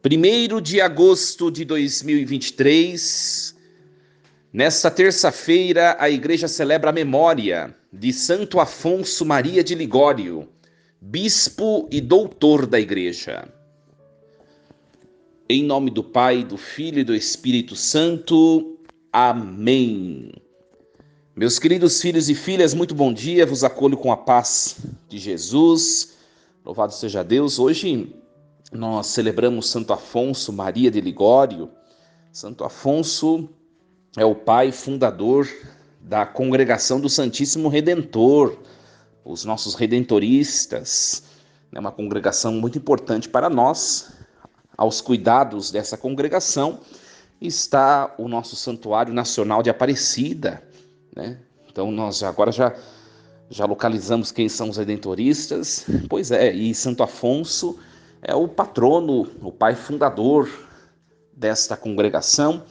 1º de agosto de 2023, nesta terça-feira, a Igreja celebra a memória de Santo Afonso Maria de Ligório, bispo e doutor da Igreja. Em nome do Pai, do Filho e do Espírito Santo. Amém. Meus queridos filhos e filhas, muito bom dia, vos acolho com a paz de Jesus. Louvado seja Deus. Hoje nós celebramos Santo Afonso Maria de Ligório. Santo Afonso é o pai fundador da Congregação do Santíssimo Redentor, os nossos redentoristas. É uma congregação muito importante para nós. Aos cuidados dessa congregação está o nosso Santuário Nacional de Aparecida, né? Então nós agora já localizamos quem são os redentoristas. Pois é, e Santo Afonso é o patrono, o pai fundador desta congregação,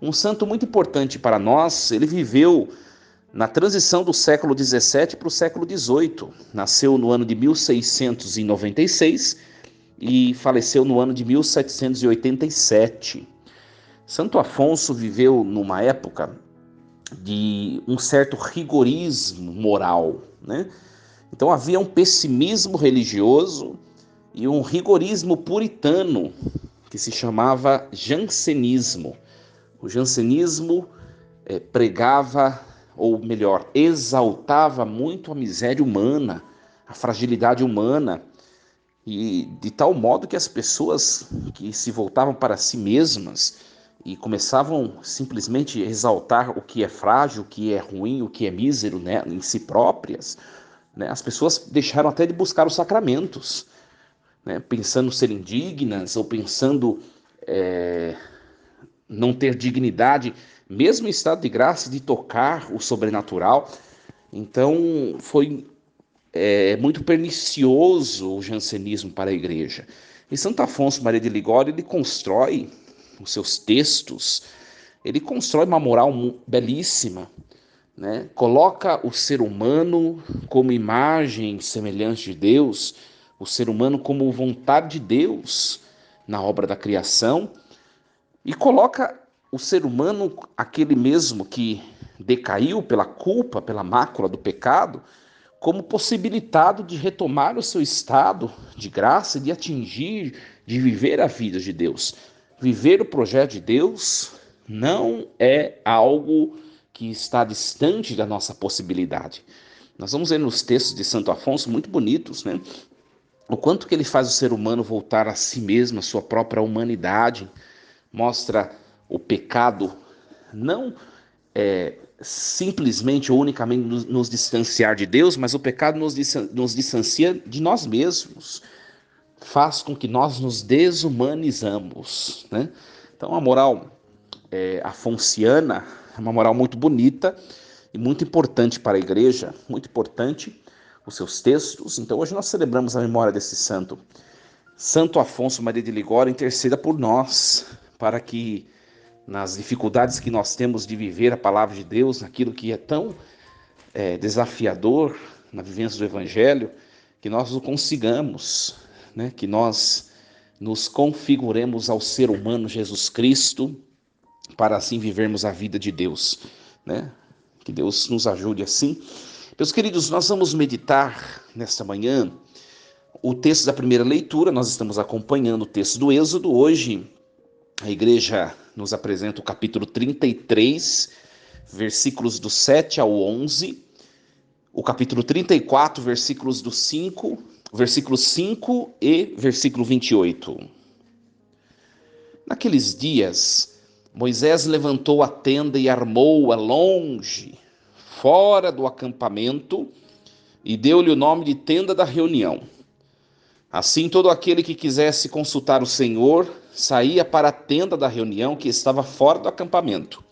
um santo muito importante para nós. Ele viveu na transição do século XVII para o século XVIII, nasceu no ano de 1696 e faleceu no ano de 1787. Santo Afonso viveu numa época de um certo rigorismo moral, né? Então havia um pessimismo religioso e um rigorismo puritano que se chamava jansenismo. O jansenismo pregava, ou melhor, exaltava muito a miséria humana, a fragilidade humana, e de tal modo que as pessoas que se voltavam para si mesmas e começavam simplesmente a exaltar o que é frágil, o que é ruim, o que é mísero, né, em si próprias, né, as pessoas deixaram até de buscar os sacramentos, né, pensando serem dignas ou pensando não ter dignidade, mesmo em estado de graça, de tocar o sobrenatural. Então foi muito pernicioso o jansenismo para a igreja. E Santo Afonso Maria de Ligório, ele constrói os seus textos, ele constrói uma moral belíssima, né? Coloca o ser humano como imagem semelhante de Deus, o ser humano como vontade de Deus na obra da criação, e coloca o ser humano, aquele mesmo que decaiu pela culpa, pela mácula do pecado, como possibilitado de retomar o seu estado de graça, de atingir, de viver a vida de Deus. Viver o projeto de Deus não é algo que está distante da nossa possibilidade. Nós vamos ver nos textos de Santo Afonso, muito bonitos, né? O quanto que ele faz o ser humano voltar a si mesmo, a sua própria humanidade, mostra o pecado não simplesmente ou unicamente nos distanciar de Deus, mas o pecado nos distancia de nós mesmos, faz com que nós nos desumanizamos, né? Então a moral afonciana é uma moral muito bonita e muito importante para a igreja, muito importante os seus textos. Então hoje nós celebramos a memória desse santo. Santo Afonso Maria de Ligório, interceda por nós, para que nas dificuldades que nós temos de viver a palavra de Deus, naquilo que é tão desafiador na vivência do Evangelho, que nós o consigamos, né? Que nós nos configuremos ao ser humano Jesus Cristo, para assim vivermos a vida de Deus, né? Que Deus nos ajude assim. Meus queridos, nós vamos meditar nesta manhã o texto da primeira leitura. Nós estamos acompanhando o texto do Êxodo. Hoje a igreja nos apresenta o capítulo 33, versículos do 7 ao 11, o capítulo 34, versículo 5 e versículo 28. Naqueles dias, Moisés levantou a tenda e armou-a longe, fora do acampamento, e deu-lhe o nome de tenda da reunião. Assim, todo aquele que quisesse consultar o Senhor saía para a tenda da reunião, que estava fora do acampamento.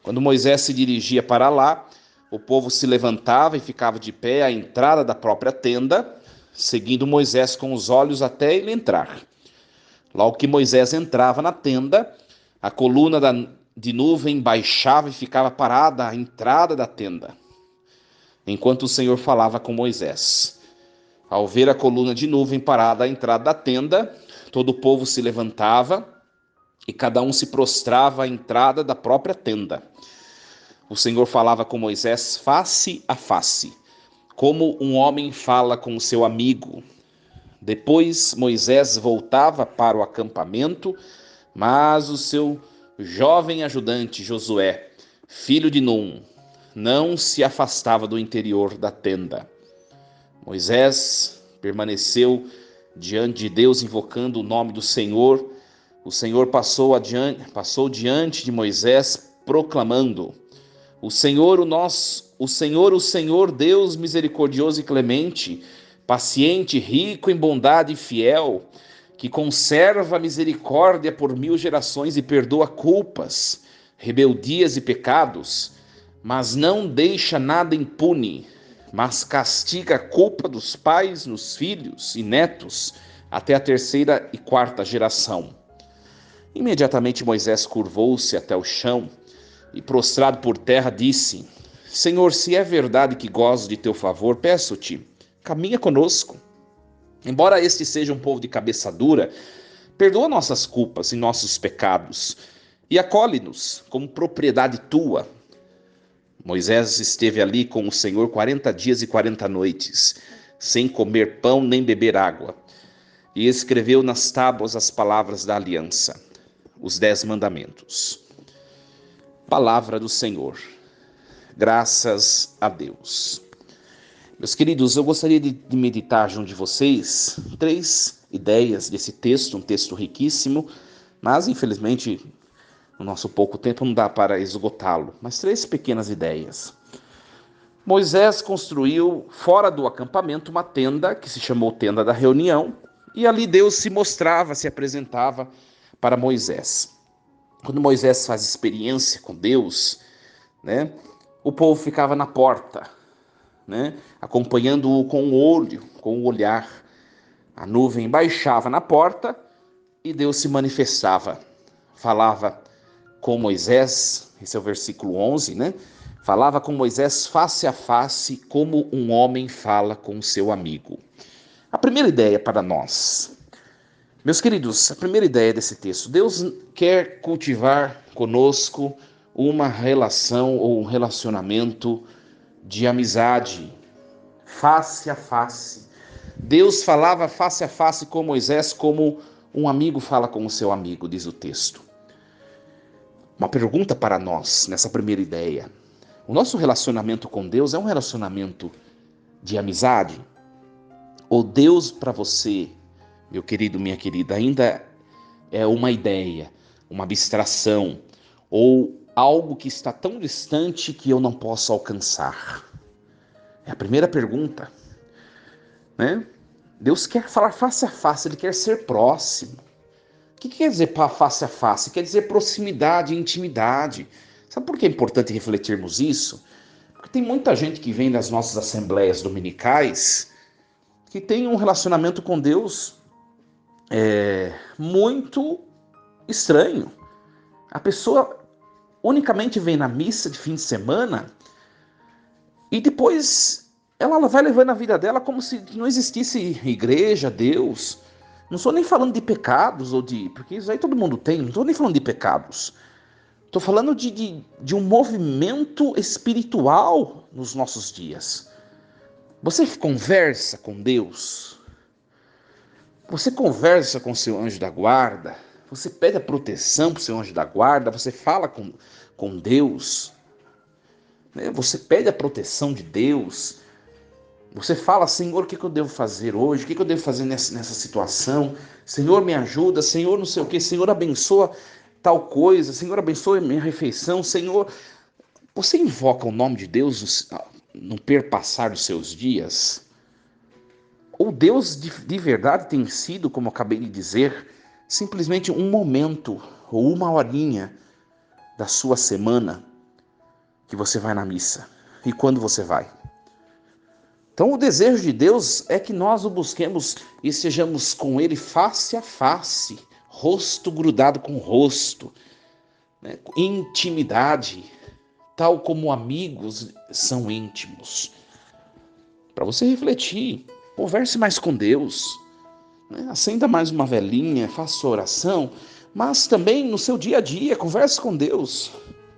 Quando Moisés se dirigia para lá, o povo se levantava e ficava de pé à entrada da própria tenda, seguindo Moisés com os olhos até ele entrar. Logo que Moisés entrava na tenda, a coluna de nuvem baixava e ficava parada à entrada da tenda, enquanto o Senhor falava com Moisés. Ao ver a coluna de nuvem parada à entrada da tenda, todo o povo se levantava e cada um se prostrava à entrada da própria tenda. O Senhor falava com Moisés face a face, como um homem fala com o seu amigo. Depois Moisés voltava para o acampamento, mas o seu jovem ajudante Josué, filho de Num, não se afastava do interior da tenda. Moisés permaneceu diante de Deus, invocando o nome do Senhor. O Senhor passou diante de Moisés, proclamando: O Senhor, o Senhor, Deus misericordioso e clemente, paciente, rico em bondade e fiel, que conserva a misericórdia por 1000 gerações e perdoa culpas, rebeldias e pecados, mas não deixa nada impune, mas castiga a culpa dos pais nos filhos e netos até a 3ª e 4ª geração. Imediatamente Moisés curvou-se até o chão e, prostrado por terra, disse: Senhor, se é verdade que gozo de teu favor, peço-te, caminha conosco. Embora este seja um povo de cabeça dura, perdoa nossas culpas e nossos pecados e acolhe-nos como propriedade tua. Moisés esteve ali com o Senhor 40 dias e 40 noites, sem comer pão nem beber água, e escreveu nas tábuas as palavras da aliança, os 10 mandamentos. Palavra do Senhor. Graças a Deus. Meus queridos, eu gostaria de meditar junto de vocês 3 ideias desse texto, um texto riquíssimo, mas infelizmente no nosso pouco tempo não dá para esgotá-lo, mas 3 pequenas ideias. Moisés construiu fora do acampamento uma tenda que se chamou Tenda da Reunião, e ali Deus se mostrava, se apresentava para Moisés. Quando Moisés faz experiência com Deus, o povo ficava na porta, acompanhando-o com o olho, com o olhar. A nuvem baixava na porta e Deus se manifestava, falava com Moisés, esse é o versículo 11, Falava com Moisés face a face, como um homem fala com seu amigo. A primeira ideia para nós, meus queridos, a primeira ideia desse texto: Deus quer cultivar conosco uma relação ou um relacionamento de amizade, face a face. Deus falava face a face com Moisés como um amigo fala com o seu amigo, diz o texto. Uma pergunta para nós nessa primeira ideia: o nosso relacionamento com Deus é um relacionamento de amizade? Ou Deus para você, meu querido, minha querida, ainda é uma ideia, uma abstração, ou algo que está tão distante que eu não posso alcançar? É a primeira pergunta, Deus quer falar face a face, Ele quer ser próximo. O que quer dizer face a face? Quer dizer proximidade, intimidade. Sabe por que é importante refletirmos isso? Porque tem muita gente que vem das nossas assembleias dominicais que tem um relacionamento com Deus muito estranho. A pessoa unicamente vem na missa de fim de semana e depois ela vai levando a vida dela como se não existisse igreja, Deus. Não estou nem falando de pecados, porque isso aí todo mundo tem, não estou nem falando de pecados. Estou falando de um movimento espiritual nos nossos dias. Você conversa com Deus? Você conversa com seu anjo da guarda? Você pede a proteção para o seu anjo da guarda? Você fala com Deus? Você pede a proteção de Deus? Você fala: Senhor, o que eu devo fazer hoje? O que eu devo fazer nessa situação? Senhor, me ajuda. Senhor, não sei o que. Senhor, abençoa tal coisa. Senhor, abençoa minha refeição. Senhor, você invoca o nome de Deus no perpassar dos seus dias? Ou Deus de verdade tem sido, como eu acabei de dizer, simplesmente um momento ou uma horinha da sua semana que você vai na missa? E quando você vai? Então o desejo de Deus é que nós o busquemos e estejamos com Ele face a face, rosto grudado com rosto, intimidade, tal como amigos são íntimos. Para você refletir, converse mais com Deus. né? Acenda mais uma velinha, faça sua oração, mas também no seu dia a dia, converse com Deus.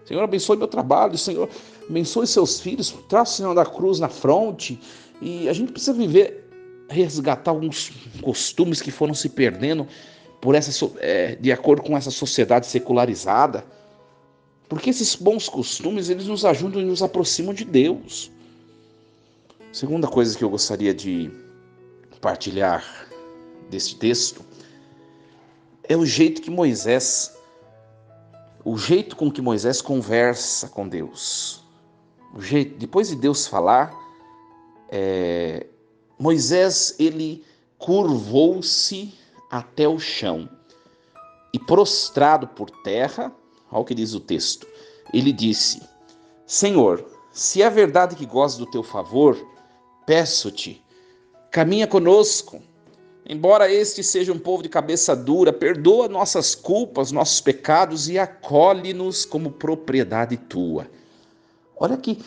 Senhor, abençoe meu trabalho, Senhor, abençoe seus filhos, traça o sinal da cruz na fronte. E a gente precisa viver, resgatar alguns costumes que foram se perdendo de acordo com essa sociedade secularizada. Porque esses bons costumes, eles nos ajudam e nos aproximam de Deus. Segunda coisa que eu gostaria de partilhar deste texto é o jeito com que Moisés conversa com Deus. Depois de Deus falar, Moisés, ele curvou-se até o chão e prostrado por terra, olha o que diz o texto, ele disse: Senhor, se é verdade que gozas do teu favor, peço-te, caminha conosco. Embora este seja um povo de cabeça dura, perdoa nossas culpas, nossos pecados e acolhe-nos como propriedade tua. Olha que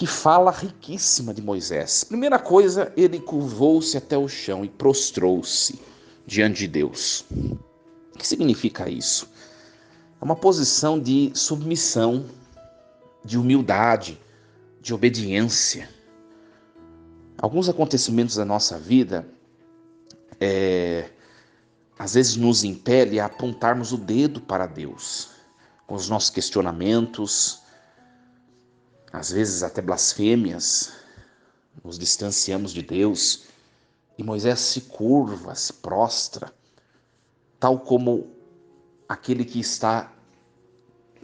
fala riquíssima de Moisés. Primeira coisa, ele curvou-se até o chão e prostrou-se diante de Deus. O que significa isso? É uma posição de submissão, de humildade, de obediência. Alguns acontecimentos da nossa vida às vezes nos impele a apontarmos o dedo para Deus, com os nossos questionamentos, às vezes até blasfêmias, nos distanciamos de Deus, e Moisés se curva, se prostra, tal como aquele que está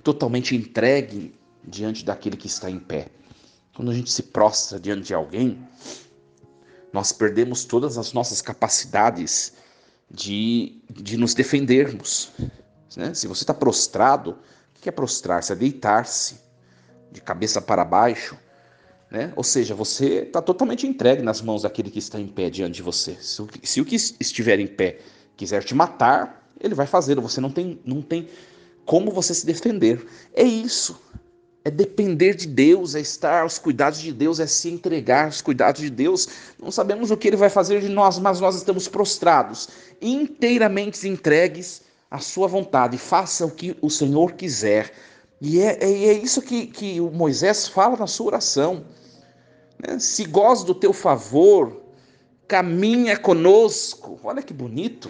totalmente entregue diante daquele que está em pé. Quando a gente se prostra diante de alguém, nós perdemos todas as nossas capacidades de nos defendermos, né? Se você está prostrado, o que é prostrar-se? É deitar-se de cabeça para baixo, né? Ou seja, você está totalmente entregue nas mãos daquele que está em pé diante de você. Se o que estiver em pé quiser te matar, ele vai fazê-lo. Você não tem como você se defender. É isso. É depender de Deus, é estar aos cuidados de Deus, é se entregar aos cuidados de Deus. Não sabemos o que Ele vai fazer de nós, mas nós estamos prostrados, inteiramente entregues à sua vontade. Faça o que o Senhor quiser. E é isso que o Moisés fala na sua oração, né? Se gozo do teu favor, caminha conosco. Olha que bonito.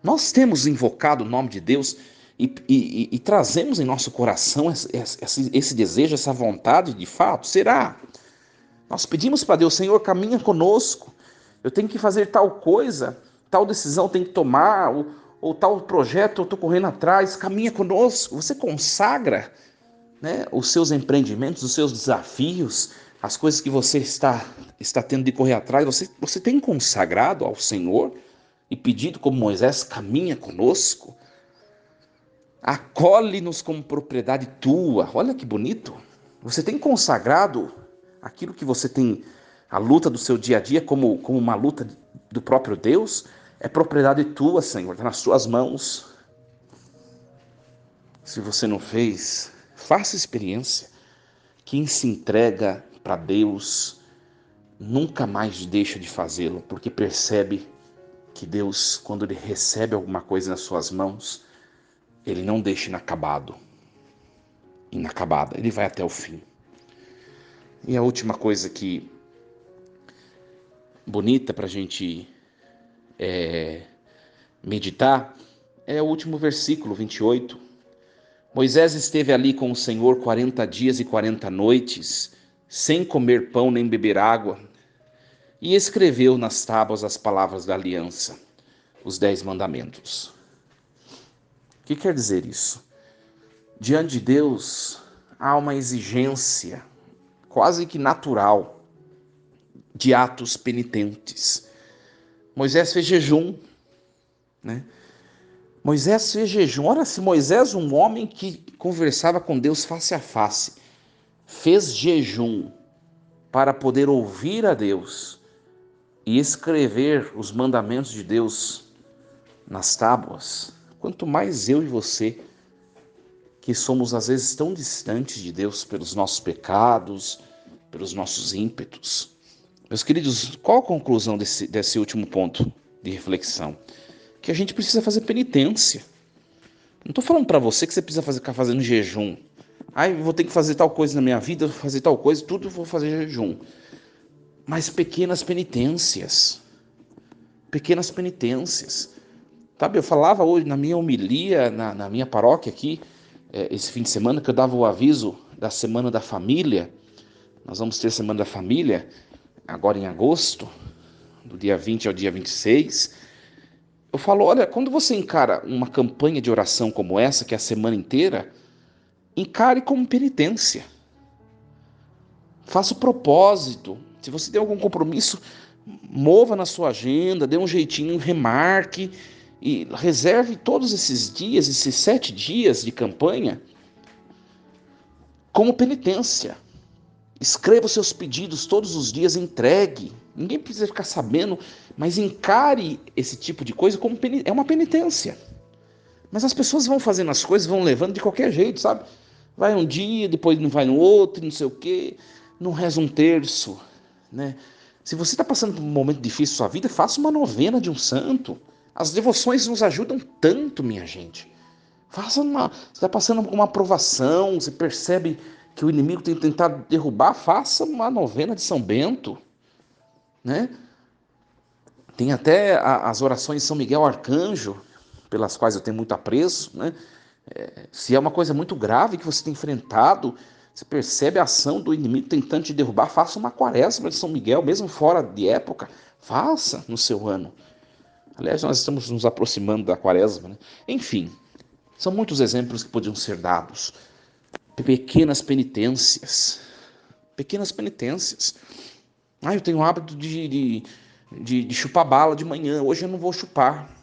Nós temos invocado o nome de Deus e trazemos em nosso coração esse desejo, essa vontade de fato? Será? Nós pedimos para Deus: Senhor, caminha conosco, eu tenho que fazer tal coisa, tal decisão eu tenho que tomar, ou tal projeto eu estou correndo atrás, caminha conosco. Você consagra, né, os seus empreendimentos, os seus desafios, as coisas que você está tendo de correr atrás, você tem consagrado ao Senhor e pedido como Moisés: caminha conosco, acolhe-nos como propriedade tua. Olha que bonito. Você tem consagrado aquilo que você tem, a luta do seu dia a dia, como uma luta do próprio Deus? É propriedade tua, Senhor, está nas tuas mãos. Se você não fez, faça experiência. Quem se entrega para Deus nunca mais deixa de fazê-lo, porque percebe que Deus, quando Ele recebe alguma coisa nas suas mãos, Ele não deixa inacabada, Ele vai até o fim. E a última coisa que bonita para a gente meditar é o último versículo, 28. Moisés esteve ali com o Senhor 40 dias e 40 noites, sem comer pão nem beber água, e escreveu nas tábuas as palavras da aliança, os 10 mandamentos. O que quer dizer isso? Diante de Deus há uma exigência quase que natural de atos penitentes. Moisés fez jejum, né? Moisés fez jejum. Ora, se Moisés, um homem que conversava com Deus face a face, fez jejum para poder ouvir a Deus e escrever os mandamentos de Deus nas tábuas, quanto mais eu e você, que somos às vezes tão distantes de Deus pelos nossos pecados, pelos nossos ímpetos. Meus queridos, qual a conclusão desse último ponto de reflexão? Que a gente precisa fazer penitência. Não estou falando para você que você precisa ficar fazendo jejum. Ai, vou ter que fazer tal coisa na minha vida, fazer tal coisa, tudo eu vou fazer jejum. Mas pequenas penitências. Pequenas penitências. Sabe, eu falava hoje na minha homilia, na minha paróquia aqui, esse fim de semana, que eu dava o aviso da Semana da Família. Nós vamos ter Semana da Família, agora em agosto, do dia 20 ao dia 26. Eu falo, olha, quando você encara uma campanha de oração como essa, que é a semana inteira, encare como penitência. Faça o propósito. Se você tem algum compromisso, mova na sua agenda, dê um jeitinho, remarque e reserve todos esses dias, esses 7 dias de campanha, como penitência. Escreva os seus pedidos todos os dias, entregue. Ninguém precisa ficar sabendo, mas encare esse tipo de coisa como é uma penitência. Mas as pessoas vão fazendo as coisas, vão levando de qualquer jeito, sabe? Vai um dia, depois não vai no outro, não sei o quê, não reza um terço, né? Se você está passando por um momento difícil na sua vida, faça uma novena de um santo. As devoções nos ajudam tanto, minha gente. Você está passando por uma aprovação, você percebe que o inimigo tem tentado derrubar, faça uma novena de São Bento, né? Tem até as orações de São Miguel Arcanjo, pelas quais eu tenho muito apreço, né? Se é uma coisa muito grave que você tem enfrentado, você percebe a ação do inimigo tentando te derrubar, faça uma quaresma de São Miguel, mesmo fora de época, faça no seu ano. Aliás, nós estamos nos aproximando da quaresma, né? Enfim, são muitos exemplos que podiam ser dados. Pequenas penitências. Pequenas penitências. Eu tenho o hábito de chupar bala de manhã, hoje eu não vou chupar.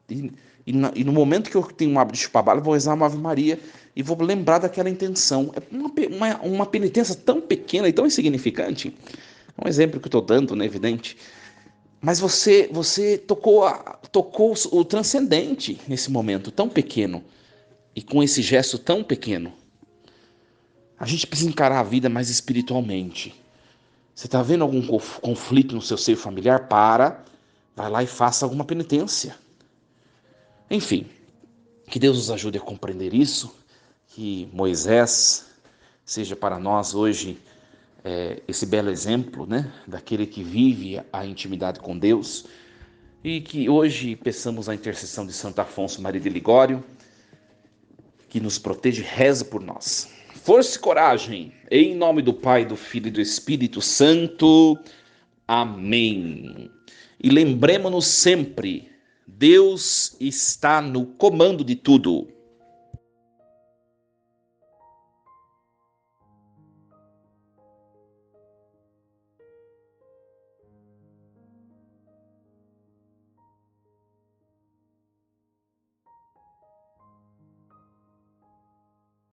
E no momento que eu tenho um hábito de chupar bala, eu vou rezar uma Ave Maria e vou lembrar daquela intenção. É uma penitência tão pequena e tão insignificante. É um exemplo que eu estou dando, né, evidente. Mas você tocou o transcendente nesse momento tão pequeno. E com esse gesto tão pequeno. A gente precisa encarar a vida mais espiritualmente. Você está vendo algum conflito no seu seio familiar? Vai lá e faça alguma penitência. Enfim, que Deus nos ajude a compreender isso, que Moisés seja para nós hoje esse belo exemplo, né, daquele que vive a intimidade com Deus, e que hoje peçamos a intercessão de Santo Afonso Maria de Ligório, que nos protege e reza por nós. Força e coragem, em nome do Pai, do Filho e do Espírito Santo. Amém. E lembremos-nos sempre, Deus está no comando de tudo.